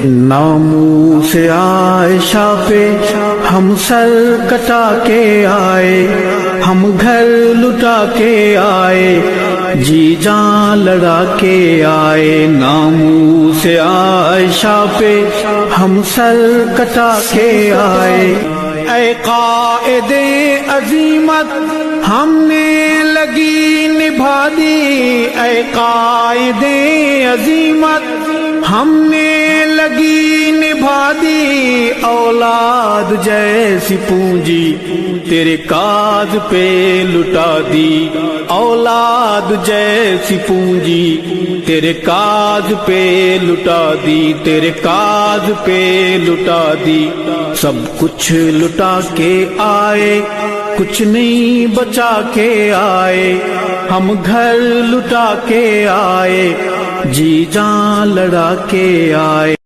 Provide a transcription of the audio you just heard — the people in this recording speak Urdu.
ناموس عائشہ پہ ہم سر کٹا کے آئے، ہم گھر لٹا کے آئے، جی جان لڑا کے آئے۔ ناموس عائشہ پہ ہم سر کٹا کے آئے۔ اے قائد عظیمت ہم نے لگی نبھا دی، اے قائد عظیمت ہم نے لگی نبھا دی۔ اولاد جیسی پونجی تیرے کاج پہ لٹا دی، اولاد جیسی پونجی تیرے کاج پہ لٹا دی، تیرے کاج پہ لٹا دی۔ سب کچھ لٹا کے آئے، کچھ نہیں بچا کے آئے، ہم گھر لٹا کے آئے، جی جان لڑا کے آئے۔